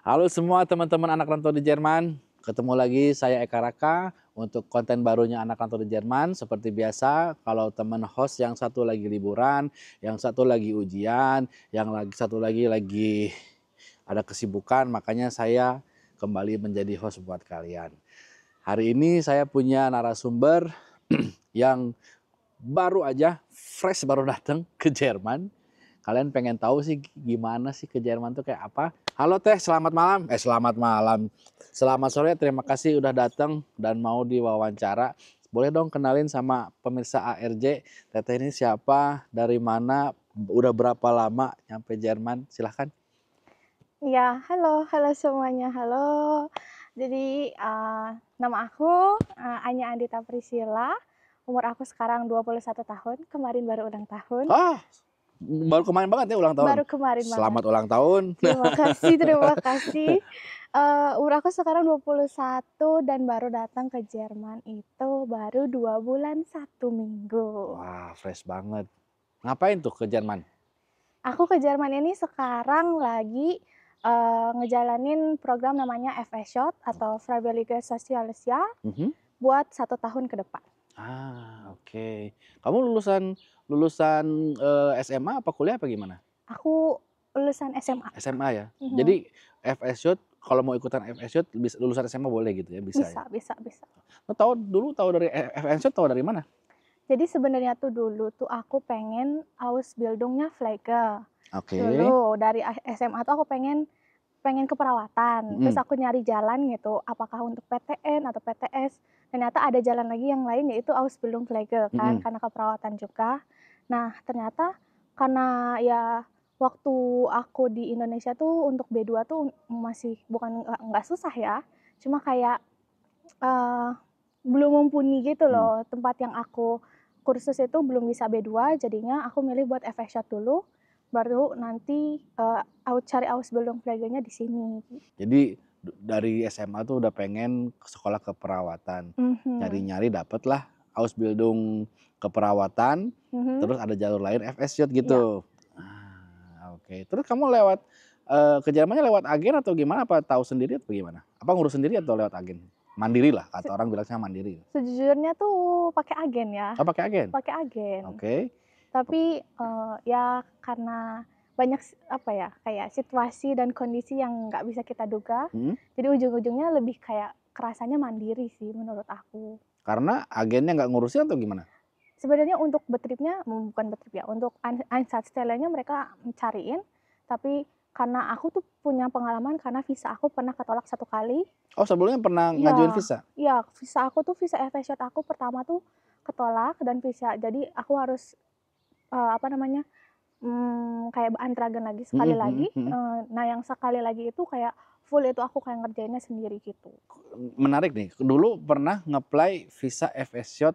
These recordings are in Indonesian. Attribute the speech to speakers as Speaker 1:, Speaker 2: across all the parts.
Speaker 1: Halo semua teman-teman anak rantau di Jerman. Ketemu lagi saya Eka Raka untuk konten barunya anak rantau di Jerman. Seperti biasa, kalau teman host yang satu lagi liburan, yang satu lagi ujian, yang satu lagi ada kesibukan, makanya saya kembali menjadi host buat kalian. Hari ini saya punya narasumber yang baru aja, fresh baru datang ke Jerman. Kalian pengen tahu sih gimana sih ke Jerman tuh kayak apa? Halo Teh, selamat malam. Selamat malam. Selamat sore, terima kasih udah datang dan mau diwawancara. Boleh dong kenalin sama pemirsa ARJ, Teteh ini siapa, dari mana, udah berapa lama nyampe Jerman? Silahkan.
Speaker 2: Ya, halo semuanya, halo. Jadi, nama aku, Anya Andita Priscilla, umur aku sekarang 21 tahun, kemarin baru ulang tahun.
Speaker 1: Ah, baru kemarin banget ya ulang tahun.
Speaker 2: Baru kemarin banget.
Speaker 1: Selamat ulang tahun.
Speaker 2: Terima kasih terima kasih. Umur aku sekarang 21 dan baru datang ke Jerman itu baru 2 bulan 1 minggu.
Speaker 1: Wah, fresh banget. Ngapain tuh ke Jerman?
Speaker 2: Aku ke Jerman ini sekarang lagi, ngejalanin program namanya FS-Shot atau Freiwillige Soziales Jahr
Speaker 1: Mhm.
Speaker 2: buat 1 tahun ke depan.
Speaker 1: Oke. Kamu lulusan lulusan, SMA apa kuliah apa gimana?
Speaker 2: Aku lulusan SMA.
Speaker 1: SMA ya?
Speaker 2: Mhm.
Speaker 1: Jadi FS-Shot kalau mau ikutan FS-Shot lulusan SMA boleh gitu ya, bisa ya?
Speaker 2: Bisa bisa bisa.
Speaker 1: Tahu dari FS-Shot tahu dari mana?
Speaker 2: Jadi sebenarnya tuh dulu tuh aku pengen Ausbildungnya Pflege.
Speaker 1: Oke.
Speaker 2: Dulu dari SMA tuh aku pengen pengen keperawatan, terus
Speaker 1: Mhm,
Speaker 2: aku nyari jalan gitu, apakah untuk PTN atau PTS, ternyata ada jalan lagi yang lain yaitu Ausbildung Pflege kan,
Speaker 1: mhm.
Speaker 2: karena keperawatan juga. Nah, ternyata karena ya waktu aku di Indonesia tuh untuk B2 tuh masih bukan nggak susah ya, cuma kayak, eee, belum mumpuni gitu
Speaker 1: Mhm.
Speaker 2: loh, tempat yang aku kursus itu belum bisa B2, jadinya aku milih buat FS-Shot dulu, baru nanti, cari Ausbildung Pflegenya di sini.
Speaker 1: Jadi dari SMA tuh udah pengen ke sekolah keperawatan.
Speaker 2: Mhm,
Speaker 1: Nyari-nyari dapatlah Ausbildung keperawatan,
Speaker 2: mhm,
Speaker 1: terus ada jalur lain FS-Shot
Speaker 2: iya,
Speaker 1: gitu. Oke. Terus kamu lewat, ke Jermannya lewat agen atau gimana? Apa tahu sendiri atau gimana? Apa ngurus sendiri atau lewat agen? Mandiri lah,
Speaker 2: se
Speaker 1: kata orang bilangnya mandiri.
Speaker 2: sejujurnya tuh pakai agen ya,
Speaker 1: Oh pakai agen?
Speaker 2: pakai agen.
Speaker 1: Oke.
Speaker 2: Tapi, ya karena banyak apa ya, kayak situasi dan kondisi yang nggak bisa kita duga,
Speaker 1: Mhm.
Speaker 2: jadi ujung-ujungnya lebih kayak kerasanya mandiri sih menurut aku.
Speaker 1: Karena agennya nggak ngurusin atau gimana?
Speaker 2: Sebenarnya untuk betripnya bukan betrip ya, untuk Einsatzstellenya mereka cariin, tapi karena aku tuh punya pengalaman karena visa aku pernah ketolak 1 kali.
Speaker 1: Oh sebelumnya pernah ngajuin
Speaker 2: Iya
Speaker 1: visa?
Speaker 2: iya, visa aku tuh visa FS-Shot aku pertama tuh ketolak dan visa jadi aku harus, apa namanya, kayak beantragan lagi sekali
Speaker 1: Mhm,
Speaker 2: lagi,
Speaker 1: mhm, mhm.
Speaker 2: nah yang sekali lagi itu kayak full itu aku kayak ngerjainnya sendiri gitu.
Speaker 1: Menarik nih, dulu pernah nge-apply visa FS-Shot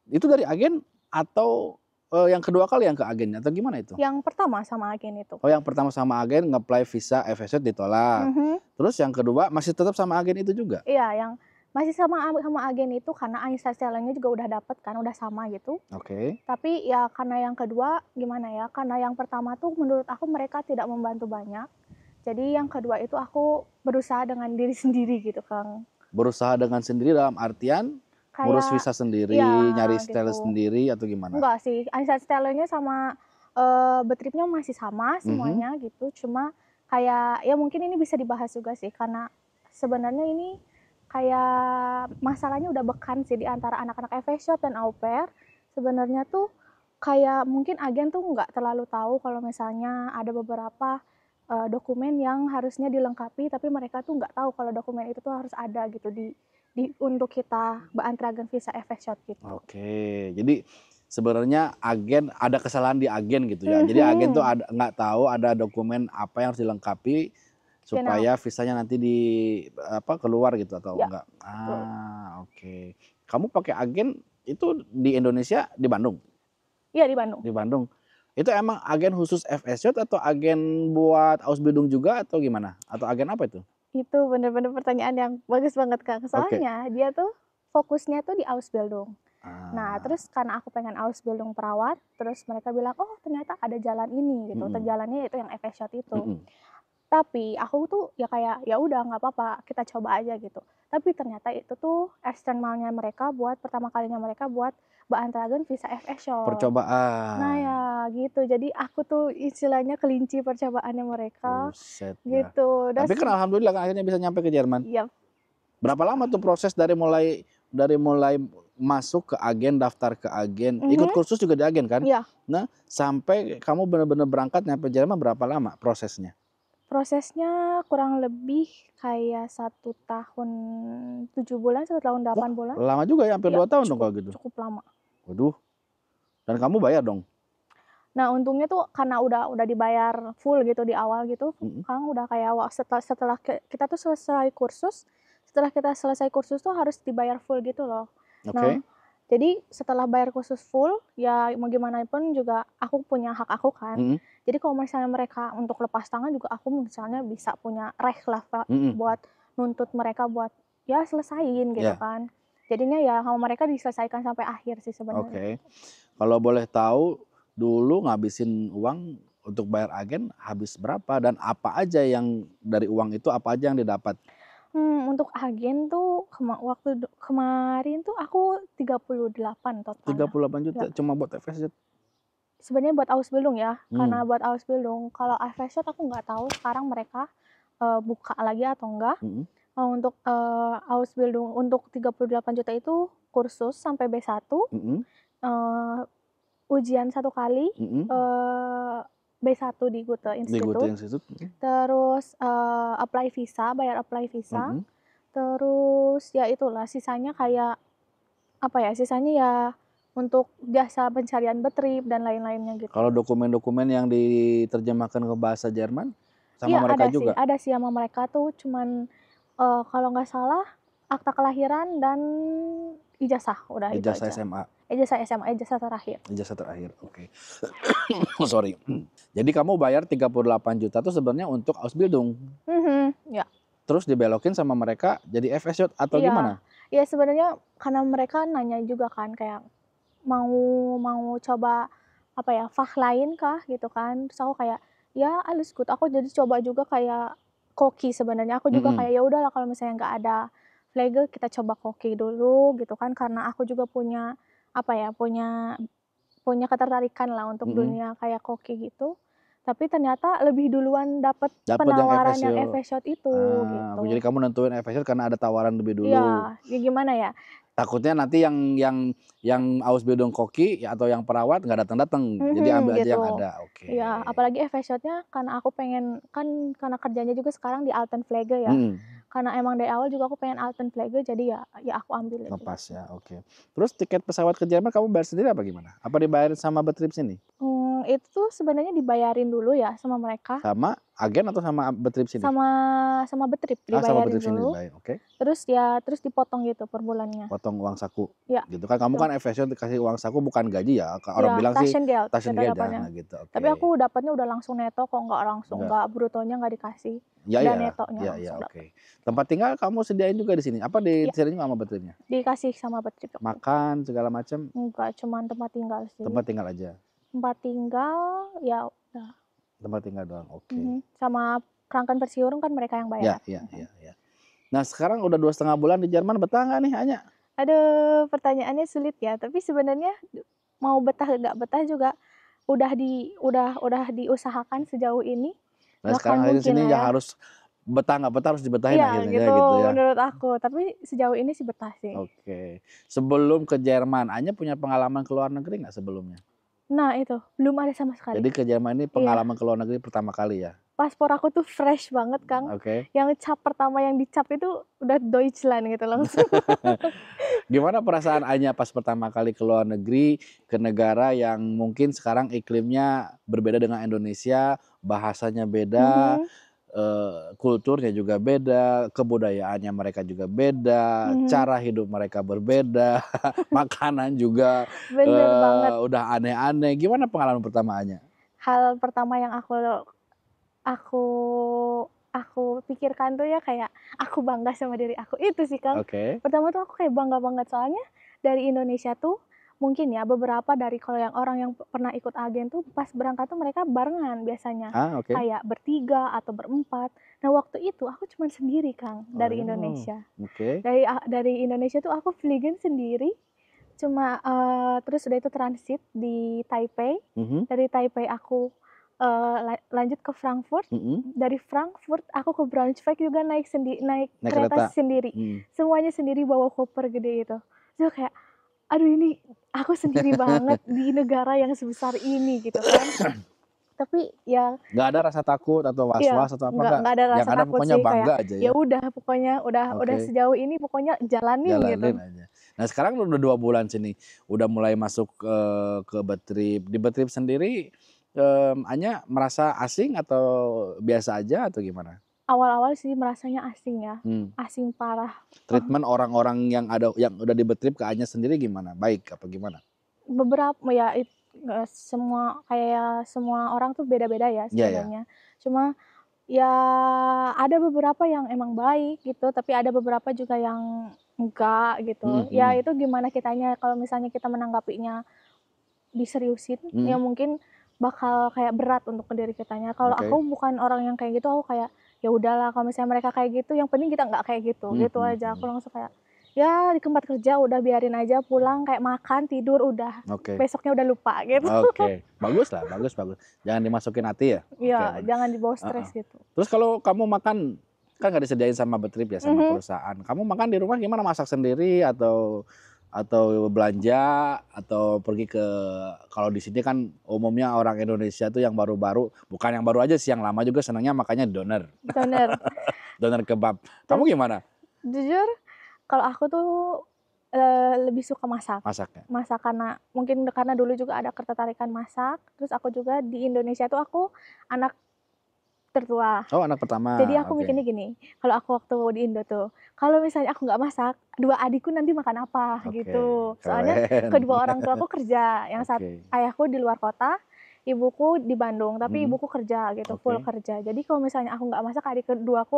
Speaker 1: itu dari agen atau, yang kedua kali yang ke agennya atau gimana itu?
Speaker 2: Yang pertama sama agen itu.
Speaker 1: Oh yang pertama sama agen nge-apply visa FS-Shot ditolak,
Speaker 2: Mhm.
Speaker 1: terus yang kedua masih tetap sama agen itu juga?
Speaker 2: Iya, yang masih sama agen itu karena Ainsa-Stellanya juga udah dapet kan, udah sama gitu.
Speaker 1: Oke.
Speaker 2: Tapi ya karena yang kedua, gimana ya, karena yang pertama tuh menurut aku mereka tidak membantu banyak. Jadi yang kedua itu aku berusaha dengan diri sendiri gitu, Kang.
Speaker 1: Berusaha dengan sendiri dalam artian, ngurus
Speaker 2: Kayak
Speaker 1: visa
Speaker 2: ya
Speaker 1: sendiri, nyari stylist
Speaker 2: gitu.
Speaker 1: sendiri atau gimana?
Speaker 2: Enggak sih, Ainsa-Stellanya sama, Betripnya masih sama
Speaker 1: Mhm.
Speaker 2: semuanya gitu, cuma kayak ya mungkin ini bisa dibahas juga sih karena sebenarnya ini kayak masalahnya udah bekan sih di antara anak-anak FS-Shot dan au pair. Sebenarnya tuh kayak mungkin agen tuh nggak terlalu tahu kalau misalnya ada beberapa, dokumen yang harusnya dilengkapi, tapi mereka tuh nggak tahu kalau dokumen itu tuh harus ada gitu di untuk kita beantragan visa FS-Shot gitu.
Speaker 1: Oke, jadi sebenarnya agen ada kesalahan di agen gitu ya. Jadi agen tuh
Speaker 2: Mhm,
Speaker 1: nggak tahu ada dokumen apa yang harus dilengkapi
Speaker 2: genau,
Speaker 1: supaya visanya nanti apa, keluar gitu atau
Speaker 2: ya
Speaker 1: enggak?
Speaker 2: betul.
Speaker 1: Oke. Kamu pakai agen itu di Indonesia, di Bandung?
Speaker 2: Iya di Bandung.
Speaker 1: Di Bandung. Itu emang agen khusus FS-Shot atau agen buat Ausbildung juga atau gimana? Atau agen apa itu?
Speaker 2: Itu bener-bener pertanyaan yang bagus banget, Kak.
Speaker 1: Oke.
Speaker 2: Soalnya dia tuh fokusnya tuh di Ausbildung. Nah,
Speaker 1: Ah,
Speaker 2: terus karena aku pengen Ausbildung perawat, terus mereka bilang, "Oh, ternyata ada jalan ini," gitu.
Speaker 1: mhm,
Speaker 2: Jalannya itu yang FS-Shot itu.
Speaker 1: mhm.
Speaker 2: Tapi aku tuh ya kayak, ya udah nggak apa-apa, kita coba aja gitu. Tapi ternyata itu tuh eksternalnya mereka buat pertama kalinya mereka buat beantaragan visa FS Shop. Nah
Speaker 1: Percobaan.
Speaker 2: ya gitu, jadi aku tuh istilahnya kelinci percobaannya mereka,
Speaker 1: Buset dah.
Speaker 2: gitu. Dan
Speaker 1: Tapi kan alhamdulillah kan akhirnya bisa nyampe ke Jerman.
Speaker 2: ya,
Speaker 1: Berapa lama tuh proses dari mulai masuk ke agen, daftar ke agen, ikut
Speaker 2: mhm,
Speaker 1: kursus juga di agen kan?
Speaker 2: iya.
Speaker 1: Nah, sampai kamu benar-benar berangkat nyampe Jerman berapa lama prosesnya?
Speaker 2: Prosesnya kurang lebih kayak 1 tahun 7 bulan, 1 tahun
Speaker 1: Wah,
Speaker 2: 8 bulan.
Speaker 1: lama juga ya, hampir
Speaker 2: Iya,
Speaker 1: 2 tahun dong
Speaker 2: cukup
Speaker 1: kalau gitu?
Speaker 2: cukup lama.
Speaker 1: Waduh, dan kamu bayar dong?
Speaker 2: Nah, untungnya tuh karena udah dibayar full gitu di awal gitu,
Speaker 1: Mhm,
Speaker 2: Kang, udah kayak setelah setelah kita tuh selesai kursus, setelah kita selesai kursus tuh harus dibayar full gitu loh. Nah,
Speaker 1: oke,
Speaker 2: jadi setelah bayar kursus full, ya mau gimana pun juga aku punya hak aku kan.
Speaker 1: mhm,
Speaker 2: Jadi kalau misalnya mereka untuk lepas tangan juga aku misalnya bisa punya right lah, Pak,
Speaker 1: mhm,
Speaker 2: buat nuntut mereka buat, ya selesain gitu
Speaker 1: ya,
Speaker 2: kan. Jadinya ya sama mereka diselesaikan sampai akhir sih sebenarnya
Speaker 1: oke.
Speaker 2: gitu.
Speaker 1: Kalau boleh tahu, dulu ngabisin uang untuk bayar agen habis berapa dan apa aja yang dari uang itu, apa aja yang didapat?
Speaker 2: Untuk agen tuh kemarin tuh aku 38 totalnya.
Speaker 1: 38 juta
Speaker 2: Ya,
Speaker 1: cuma buat FSJ?
Speaker 2: sebenarnya buat Ausbildung ya, karena
Speaker 1: Mmm,
Speaker 2: buat Ausbildung. Kalau FSJ aku nggak tahu sekarang mereka, buka lagi atau enggak.
Speaker 1: mhm,
Speaker 2: Untuk, Ausbildung untuk 38 juta itu kursus sampai B1,
Speaker 1: mhm,
Speaker 2: eee, ujian 1 kali,
Speaker 1: mhm,
Speaker 2: eee, B1 di Goethe
Speaker 1: di Goethe
Speaker 2: Institut,
Speaker 1: Institut, mhm,
Speaker 2: terus, apply visa, bayar apply visa,
Speaker 1: mhm.
Speaker 2: terus ya itulah sisanya kayak apa ya, sisanya ya untuk jasa pencarian Betrip dan lain-lainnya gitu.
Speaker 1: Kalau dokumen-dokumen yang diterjemahkan ke bahasa Jerman, sama
Speaker 2: Iya
Speaker 1: mereka juga?
Speaker 2: ada sih sama mereka tuh cuman, kalau nggak salah akta kelahiran dan ijazah, udah itu
Speaker 1: Ijazah
Speaker 2: aja.
Speaker 1: SMA,
Speaker 2: Ijazah SMA, ijazah terakhir.
Speaker 1: ijazah terakhir, oke. Sorry. Jadi kamu bayar 38 juta tuh sebenarnya untuk Ausbildung,
Speaker 2: Mhm, ya,
Speaker 1: terus dibelokin sama mereka jadi FSJ atau
Speaker 2: iya.
Speaker 1: gimana?
Speaker 2: Iya sebenarnya karena mereka nanya juga kan kayak, "Mau mau coba, apa ya, fah lain kah?" Gitu kan. Terus aku kayak, "Ya alles gut." Aku jadi coba juga kayak koki sebenarnya, aku juga
Speaker 1: Mhm,
Speaker 2: kayak, ya udahlah kalau misalnya nggak ada Flagel kita coba koki dulu gitu kan, karena aku juga punya, apa ya, punya punya ketertarikan lah untuk
Speaker 1: mhm,
Speaker 2: dunia kayak koki gitu. Tapi ternyata lebih duluan dapet
Speaker 1: dapat yang
Speaker 2: penawaran yang
Speaker 1: FSJ.
Speaker 2: FS Shot itu,
Speaker 1: Ah, jadi
Speaker 2: gitu.
Speaker 1: kamu nentuin FSJ karena ada tawaran lebih
Speaker 2: Iya,
Speaker 1: dulu.
Speaker 2: ya gimana ya,
Speaker 1: Takutnya nanti yang Ausbildung koki ya atau yang perawat nggak datang-datang, jadi ambil aja yang
Speaker 2: gitu.
Speaker 1: ada, oke.
Speaker 2: Iya, apalagi FS Shot-nya karena aku pengen kan karena kerjanya juga sekarang di Altenpflege ya,
Speaker 1: Mhm,
Speaker 2: karena emang dari awal juga aku pengen Altenpflege jadi ya aku ambil aja
Speaker 1: ngepas
Speaker 2: gitu.
Speaker 1: ya, oke. Terus tiket pesawat ke Jerman kamu bayar sendiri apa gimana? Apa dibayarin sama Betrip sini?
Speaker 2: Itu tuh sebenarnya dibayarin dulu ya sama mereka,
Speaker 1: Sama agen atau sama Betrip sini?
Speaker 2: sama sama Betrip
Speaker 1: Ah, sama
Speaker 2: dibayarin
Speaker 1: Betrip sini
Speaker 2: dulu,
Speaker 1: dibayar, oke.
Speaker 2: terus dipotong gitu per bulannya.
Speaker 1: Potong uang saku,
Speaker 2: Iya,
Speaker 1: gitu kan. Kamu
Speaker 2: gitu.
Speaker 1: kan FSJ dikasih uang saku bukan gaji ya, orang
Speaker 2: Iya,
Speaker 1: bilang sih
Speaker 2: Taschengeld kita
Speaker 1: Taschengeld ya,
Speaker 2: dapatnya.
Speaker 1: nah gitu,
Speaker 2: Tapi
Speaker 1: oke.
Speaker 2: aku dapatnya udah langsung neto kok,
Speaker 1: Enggak,
Speaker 2: nggak brutonya nggak dikasih,
Speaker 1: iya
Speaker 2: udah
Speaker 1: iya,
Speaker 2: netonya
Speaker 1: iya iya,
Speaker 2: langsung dapat.
Speaker 1: oke. Tempat tinggal kamu sediain juga di sini? Apa
Speaker 2: Iya,
Speaker 1: disediain juga sama Betripnya?
Speaker 2: dikasih sama Betrip aku.
Speaker 1: Makan segala macam,
Speaker 2: Enggak, cuman tempat tinggal sih.
Speaker 1: tempat tinggal aja?
Speaker 2: Tempat tinggal, ya udah,
Speaker 1: Tempat tinggal doang, oke.
Speaker 2: sama Kranken Persiurung kan mereka yang
Speaker 1: Ya
Speaker 2: bayar.
Speaker 1: ya ya ya. Nah sekarang udah 2,5 bulan di Jerman, betah nggak nih Anya?
Speaker 2: Aduh, pertanyaannya sulit ya, tapi sebenarnya mau betah nggak betah juga udah diusahakan sejauh ini,
Speaker 1: Nah
Speaker 2: bahkan
Speaker 1: sekarang akhirnya
Speaker 2: mungkin
Speaker 1: sini
Speaker 2: lah
Speaker 1: ya
Speaker 2: ya.
Speaker 1: harus betah nggak betah harus dibetahin
Speaker 2: Iya,
Speaker 1: akhirnya ya
Speaker 2: gitu
Speaker 1: gitu ya?
Speaker 2: menurut aku, tapi sejauh ini sih betah sih.
Speaker 1: Oke. Sebelum ke Jerman, Anya punya pengalaman ke luar negeri nggak sebelumnya?
Speaker 2: Nah itu, belum ada sama sekali.
Speaker 1: Jadi ke Jerman ini
Speaker 2: Iya,
Speaker 1: pengalaman ke luar negeri pertama kali ya?
Speaker 2: paspor aku tuh fresh banget, Kang.
Speaker 1: Oke.
Speaker 2: Yang cap pertama yang dicap itu udah Deutschland gitu langsung.
Speaker 1: Gimana perasaan Anya pas pertama kali ke luar negeri, ke negara yang mungkin sekarang iklimnya berbeda dengan Indonesia, bahasanya beda,
Speaker 2: Mhm,
Speaker 1: kulturnya juga beda, kebudayaannya mereka juga beda,
Speaker 2: mhm,
Speaker 1: cara hidup mereka berbeda, makanan juga,
Speaker 2: bener banget.
Speaker 1: udah aneh-aneh. Gimana pengalaman pertama Anya?
Speaker 2: Hal pertama yang aku aku pikirkan tuh ya kayak, aku bangga sama diri aku, itu sih, Kang.
Speaker 1: Oke.
Speaker 2: Pertama tuh aku kayak bangga banget, soalnya dari Indonesia tuh mungkin ya beberapa dari kalau yang orang yang pernah ikut agen tuh pas berangkat tuh mereka barengan biasanya.
Speaker 1: Oke.
Speaker 2: Kayak bertiga atau berempat. Nah, waktu itu aku cuma sendiri, Kang, dari
Speaker 1: Oh,
Speaker 2: Indonesia.
Speaker 1: oke.
Speaker 2: Dari Indonesia tuh aku vliegen sendiri, cuma terus udah itu transit di Taipei.
Speaker 1: Mhm,
Speaker 2: Dari Taipei aku lanjut ke Frankfurt.
Speaker 1: mhm.
Speaker 2: Dari Frankfurt aku ke Braunschweig juga naik
Speaker 1: Naik
Speaker 2: kereta
Speaker 1: kereta?
Speaker 2: sendiri.
Speaker 1: Mhm.
Speaker 2: Semuanya sendiri bawa koper gede itu. Terus kayak, aduh ini aku sendiri banget di negara yang sebesar ini gitu kan. Tapi ya
Speaker 1: Nggak ada rasa takut atau
Speaker 2: iya,
Speaker 1: was-was atau apa nggak?
Speaker 2: nggak ada
Speaker 1: Yang
Speaker 2: rasa
Speaker 1: ada
Speaker 2: takut
Speaker 1: pokoknya
Speaker 2: sih, kayak,
Speaker 1: bangga aja
Speaker 2: ya
Speaker 1: ya?
Speaker 2: udah pokoknya udah
Speaker 1: Oke,
Speaker 2: sejauh ini pokoknya jalanin gitu.
Speaker 1: jalanin aja. Nah sekarang udah 2 bulan sini, udah mulai masuk ke Betrip. Di Betrip sendiri, Anya merasa asing atau biasa aja atau gimana?
Speaker 2: Awal-awal sih merasanya asing ya,
Speaker 1: Mmm,
Speaker 2: asing parah.
Speaker 1: treatment orang-orang yang udah di Betrip ke Anya sendiri gimana? Baik apa gimana?
Speaker 2: Beberapa ya semua kayak semua orang tuh beda-beda ya
Speaker 1: Iya ya,
Speaker 2: sebenarnya. Cuma ya ada beberapa yang emang baik gitu, tapi ada beberapa juga yang enggak
Speaker 1: mhm
Speaker 2: gitu. Ya
Speaker 1: mhm,
Speaker 2: itu gimana kitanya kalau misalnya kita menanggapinya diseriusin, ya
Speaker 1: mhm,
Speaker 2: mungkin bakal kayak berat untuk ke diri kitanya. Kalau
Speaker 1: oke.
Speaker 2: aku bukan orang yang kayak gitu, aku kayak, ya udahlah kalau misalnya mereka kayak gitu, yang penting kita nggak kayak gitu,
Speaker 1: Mhm
Speaker 2: gitu
Speaker 1: mhm
Speaker 2: aja. Aku
Speaker 1: mhm.
Speaker 2: langsung kayak, ya di tempat kerja udah biarin aja, pulang kayak makan, tidur, udah
Speaker 1: Oke.
Speaker 2: besoknya udah lupa gitu.
Speaker 1: Oke, bagus lah, bagus bagus. Jangan dimasukin hati ya? Oke,
Speaker 2: Iya,
Speaker 1: bener.
Speaker 2: jangan dibawa
Speaker 1: Heeh.
Speaker 2: stres gitu.
Speaker 1: Terus kalau kamu makan, kan nggak disediain sama Betrip ya, sama
Speaker 2: Mhm.
Speaker 1: perusahaan. Kamu makan di rumah gimana? Masak sendiri atau belanja atau pergi ke kalau di sini kan umumnya orang Indonesia tuh yang baru-baru, bukan yang baru aja sih, yang lama juga senangnya makannya doner,
Speaker 2: Bener.
Speaker 1: doner kebab. Kamu
Speaker 2: Terus
Speaker 1: gimana
Speaker 2: jujur kalau aku tuh, lebih suka masak.
Speaker 1: masaknya?
Speaker 2: Masak karena mungkin karena dulu juga ada ketertarikan masak, terus aku juga di Indonesia tuh aku anak tertua.
Speaker 1: Oh, anak
Speaker 2: Jadi
Speaker 1: pertama,
Speaker 2: aku
Speaker 1: oke.
Speaker 2: mikirnya gini, kalau aku waktu di Indo tuh, kalau misalnya aku nggak masak, 2 adikku nanti makan apa
Speaker 1: Oke,
Speaker 2: gitu. Soalnya
Speaker 1: keren.
Speaker 2: kedua orang tuaku kerja,
Speaker 1: Oke,
Speaker 2: ayahku di luar kota, ibuku di Bandung, tapi
Speaker 1: mhm,
Speaker 2: ibuku kerja gitu, full
Speaker 1: oke.
Speaker 2: kerja. Jadi kalau misalnya aku nggak masak, adik keduaku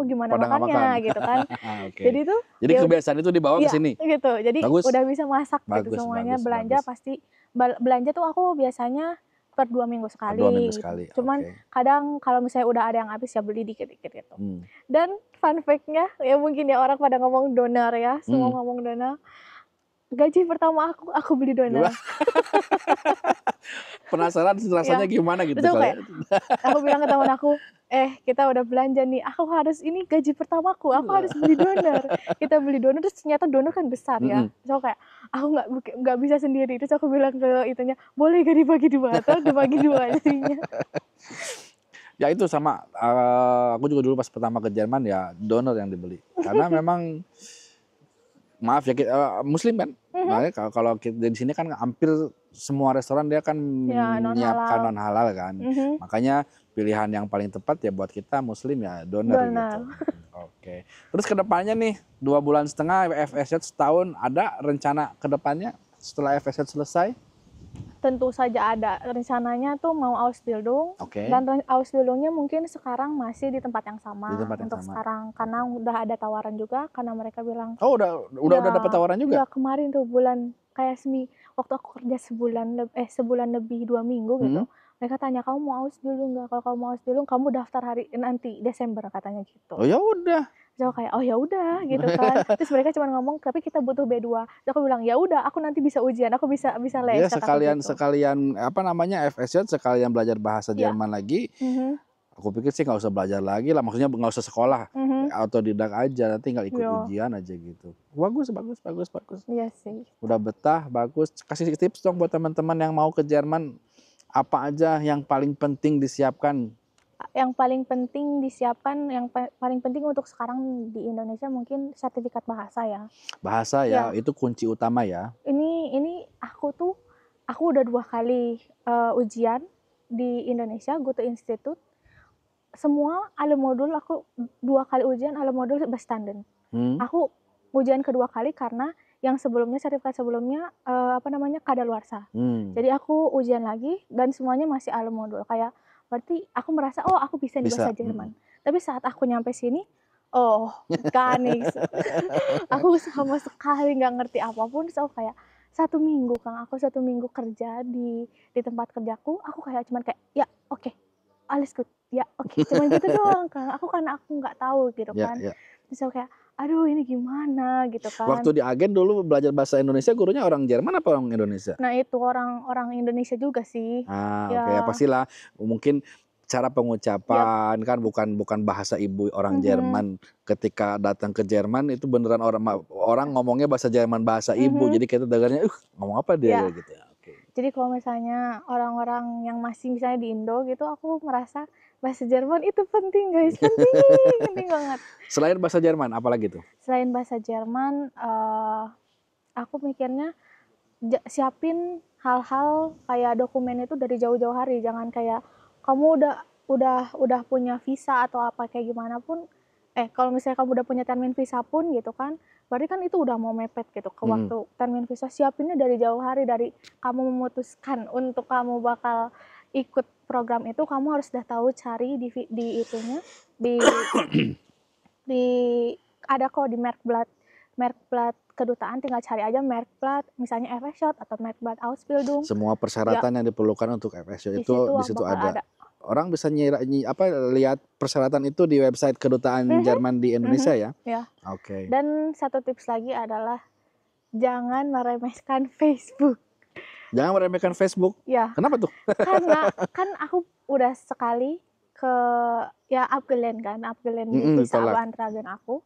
Speaker 2: gimana
Speaker 1: Pada nggak makan?
Speaker 2: makannya gitu kan.
Speaker 1: Oke.
Speaker 2: Jadi tuh
Speaker 1: Jadi
Speaker 2: ya
Speaker 1: kebiasaan itu dibawa ke
Speaker 2: iya,
Speaker 1: sini?
Speaker 2: gitu. Jadi
Speaker 1: Bagus?
Speaker 2: udah bisa masak gitu
Speaker 1: Bagus
Speaker 2: semuanya,
Speaker 1: bagus
Speaker 2: belanja
Speaker 1: bagus.
Speaker 2: pasti belanja tuh aku biasanya per 2 minggu
Speaker 1: Per 2 minggu
Speaker 2: sekali gitu.
Speaker 1: sekali,
Speaker 2: Cuman
Speaker 1: oke.
Speaker 2: kadang kalau misalnya udah ada yang habis ya beli dikit-dikit gitu.
Speaker 1: Mmm,
Speaker 2: Dan fun fact-nya ya mungkin ya orang pada ngomong donor ya, semua
Speaker 1: mhm.
Speaker 2: ngomong donor. Gaji pertama aku beli
Speaker 1: Gimana?
Speaker 2: donor.
Speaker 1: Penasaran rasanya
Speaker 2: Ya,
Speaker 1: gimana gitu
Speaker 2: terus aku
Speaker 1: kalau
Speaker 2: kayak aku bilang ke teman aku, kita udah belanja nih, ini gaji pertamaku, aku harus beli donor." Kita beli donor terus ternyata donor kan besar ya.
Speaker 1: mhm.
Speaker 2: Terus aku kayak, "Aku nggak bisa sendiri." Terus aku bilang ke itunya, "Boleh nggak dibagi 2?" Terus dibagi 2 jadinya.
Speaker 1: Ya itu sama, aku juga dulu pas pertama ke Jerman ya donor yang dibeli. Karena memang maaf ya muslim kan,
Speaker 2: Mhm.
Speaker 1: makanya kalau di sini kan hampir semua restoran dia kan
Speaker 2: Ya, non
Speaker 1: menyiapkan
Speaker 2: halal.
Speaker 1: non halal kan.
Speaker 2: Mhm.
Speaker 1: Makanya pilihan yang paling tepat ya buat kita muslim ya donor gitu.
Speaker 2: Donor.
Speaker 1: Oke. Terus ke depannya nih 2 bulan setengah FSJ setahun, ada rencana ke depannya setelah FSJ selesai?
Speaker 2: Tentu saja ada. Rencananya tuh mau Ausbildung,
Speaker 1: Oke,
Speaker 2: dan Ausbildungnya mungkin sekarang masih di tempat yang
Speaker 1: di
Speaker 2: sama
Speaker 1: tempat yang
Speaker 2: untuk
Speaker 1: sama.
Speaker 2: sekarang. Karena udah ada tawaran juga, karena mereka bilang,
Speaker 1: Oh udah dapat
Speaker 2: ya,
Speaker 1: tawaran juga?
Speaker 2: ya kemarin tuh waktu aku kerja sebulan lebih 2 minggu
Speaker 1: Mhm.
Speaker 2: gitu. Mereka tanya, kamu mau Ausbildung nggak? Kalau kamu mau Ausbildung, kamu daftar hari nanti Desember katanya gitu.
Speaker 1: Oh ya udah.
Speaker 2: Terus aku kayak, "Oh ya udah," gitu kan. Terus mereka cuma ngomong, "Tapi kita butuh B2." Terus aku bilang, "Ya udah, aku nanti bisa ujian, aku bisa bisa
Speaker 1: Dia
Speaker 2: les," kataku
Speaker 1: sekalian
Speaker 2: gitu.
Speaker 1: sekalian apa namanya FSJ sekalian belajar bahasa
Speaker 2: Iya.
Speaker 1: Jerman lagi.
Speaker 2: Mhm.
Speaker 1: Aku pikir sih nggak usah belajar lagi lah, maksudnya nggak usah sekolah,
Speaker 2: Mhm.
Speaker 1: otodidak aja, nanti tinggal ikut
Speaker 2: Iya,
Speaker 1: ujian aja gitu. Bagus bagus bagus bagus.
Speaker 2: iya sih.
Speaker 1: Udah betah, bagus. Kasih tips dong buat teman-teman yang mau ke Jerman, apa aja yang paling penting disiapkan?
Speaker 2: Yang paling penting disiapkan, yang paling penting untuk sekarang di Indonesia mungkin sertifikat bahasa ya.
Speaker 1: Bahasa ya,
Speaker 2: Ya,
Speaker 1: itu kunci utama ya.
Speaker 2: ini aku udah 2 kali, ujian di Indonesia, Goethe Institut. Semua alle modul aku 2 kali ujian alle modul bestanden.
Speaker 1: Hmm,
Speaker 2: Aku ujian kedua kali karena yang sebelumnya, sertifikat sebelumnya, kadaluarsa.
Speaker 1: hmm,
Speaker 2: Jadi aku ujian lagi dan semuanya masih alle modul. Kayak berarti aku merasa, "Oh, aku bisa nih bahasa
Speaker 1: bisa, mhm.
Speaker 2: Jerman." Tapi saat aku nyampe sini, oh, gar nichts. Aku sama sekali nggak ngerti apapun, terus aku kayak 1 minggu, Kang, aku 1 minggu kerja di tempat kerjaku, aku kayak cuman kayak, "Ya, oke, alles gut, ya, oke." Cuman gitu doang, Kang. Karena aku nggak tahu gitu
Speaker 1: Ya,
Speaker 2: kan.
Speaker 1: ya.
Speaker 2: Terus aku kayak, "Aduh, ini gimana?" gitu kan.
Speaker 1: Waktu di agen dulu belajar bahasa Indonesia gurunya orang Jerman apa orang Indonesia?
Speaker 2: Nah, itu orang Indonesia juga sih.
Speaker 1: Ah, oke, ya
Speaker 2: Ya,
Speaker 1: pastilah mungkin cara
Speaker 2: ya,
Speaker 1: pengucapan kan bukan bahasa ibu orang
Speaker 2: mhm,
Speaker 1: Jerman. Ketika datang ke Jerman itu beneran orang ngomongnya bahasa Jerman, bahasa ibu.
Speaker 2: mhm,
Speaker 1: Jadi kita dengarnya, ngomong apa dia?"
Speaker 2: ya.
Speaker 1: Kayak gitu ya. Oke.
Speaker 2: Jadi kalau misalnya orang-orang yang masih misalnya di Indo gitu, aku merasa bahasa Jerman itu penting, guys, penting, penting banget.
Speaker 1: Selain bahasa Jerman apalagi tuh?
Speaker 2: Selain bahasa Jerman, aku mikirnya siapin hal-hal kayak dokumen itu dari jauh-jauh hari, jangan kayak kamu udah punya visa atau apa kayak gimana pun, kalau misalnya kamu udah punya termin visa pun gitu kan, berarti kan itu udah mau mepet gitu ke
Speaker 1: Mhm.
Speaker 2: waktu termin visa, siapinnya dari jauh hari, dari kamu memutuskan untuk kamu bakal ikut program itu, kamu harus udah tahu cari di itunya, di di ada kok di Merkblatt kedutaan, tinggal cari aja Merkblatt misalnya Evershot atau Merkblatt Ausbildung,
Speaker 1: Semua
Speaker 2: ya
Speaker 1: persyaratan yang diperlukan untuk FSU
Speaker 2: di
Speaker 1: itu
Speaker 2: situ
Speaker 1: di situ
Speaker 2: bakal
Speaker 1: ada.
Speaker 2: ada.
Speaker 1: Orang bisa lihat persyaratan itu di website kedutaan
Speaker 2: Mhm,
Speaker 1: Jerman di
Speaker 2: mhm,
Speaker 1: Indonesia ya?
Speaker 2: ya.
Speaker 1: Oke.
Speaker 2: Dan satu tips lagi adalah jangan meremehkan Facebook.
Speaker 1: Jangan meremehkan Facebook.
Speaker 2: Ya,
Speaker 1: Kenapa tuh?
Speaker 2: karena kan aku udah sekali ke ya abgelehnt di visa
Speaker 1: Ditolak.
Speaker 2: beantragan aku.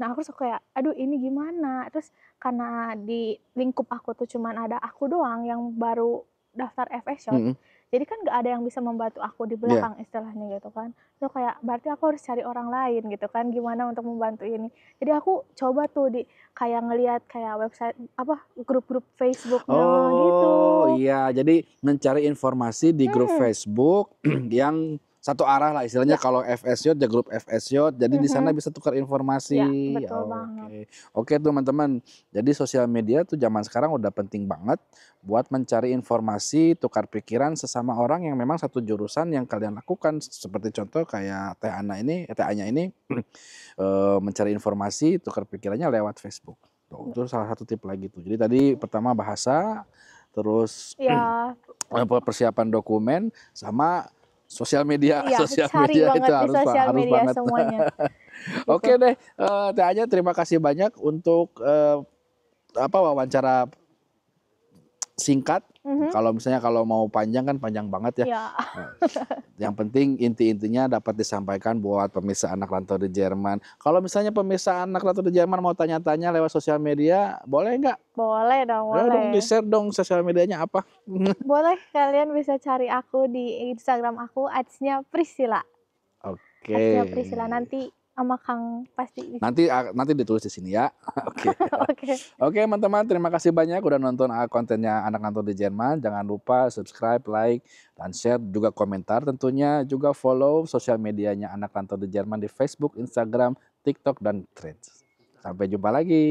Speaker 2: Nah, aku suka kayak, "Aduh, ini gimana?" Terus karena di lingkup aku tuh cuman ada aku doang yang baru daftar FS-Shot,
Speaker 1: Mhm,
Speaker 2: jadi kan nggak ada yang bisa membantu aku di
Speaker 1: iya.
Speaker 2: belakang istilahnya gitu kan. Terus kayak berarti aku harus cari orang lain gitu kan, gimana untuk membantu ini. Jadi aku coba tuh kayak ngelihat kayak website apa, grup-grup Facebook-nya gitu.
Speaker 1: Oh, iya. Jadi mencari informasi di grup
Speaker 2: Mhm,
Speaker 1: Facebook yang satu arah lah istilahnya
Speaker 2: ya,
Speaker 1: kalau FSY ya grup FSY, jadi di sana
Speaker 2: mhm,
Speaker 1: bisa tukar
Speaker 2: ya,
Speaker 1: informasi.
Speaker 2: betul banget.
Speaker 1: Oke. Oke teman-teman, jadi sosial media tuh zaman sekarang udah penting banget buat mencari informasi, tukar pikiran sesama orang yang memang satu jurusan yang kalian lakukan. Seperti contoh kayak Teh Anya ini mencari informasi, tukar pikirannya lewat Facebook. Tuh, itu salah satu tip lagi tuh. Jadi tadi pertama bahasa, terus
Speaker 2: Ya,
Speaker 1: persiapan dokumen, sama sosial media.
Speaker 2: iya,
Speaker 1: Sosial
Speaker 2: cari
Speaker 1: media itu
Speaker 2: banget di sosial
Speaker 1: harus
Speaker 2: media
Speaker 1: banget.
Speaker 2: semuanya, gitu.
Speaker 1: Oke deh, Teh Anya terima kasih banyak untuk, wawancara singkat.
Speaker 2: Mhm,
Speaker 1: Kalau misalnya kalau mau panjang kan panjang banget ya.
Speaker 2: iya.
Speaker 1: Eee, yang penting inti-intinya dapat disampaikan buat pemirsa anak rantau di Jerman. Kalau misalnya pemirsa anak rantau di Jerman mau tanya-tanya lewat sosial media, boleh nggak?
Speaker 2: Boleh dong,
Speaker 1: Ayo dong
Speaker 2: boleh.
Speaker 1: di-share dong sosial medianya apa?
Speaker 2: Boleh, kalian bisa cari aku di Instagram aku, @-nya Priscilla.
Speaker 1: Oke.
Speaker 2: @-nya Priscilla, nanti sama Kang pasti bisa.
Speaker 1: Nanti ditulis di sini ya. Oke.
Speaker 2: Oke.
Speaker 1: Oke teman-teman, terima kasih banyak udah nonton, kontennya Anak Rantau di Jerman. Jangan lupa subscribe, like, dan share, juga komentar tentunya. Juga follow sosial medianya Anak Rantau di Jerman di Facebook, Instagram, TikTok, dan Threads. Sampai jumpa lagi.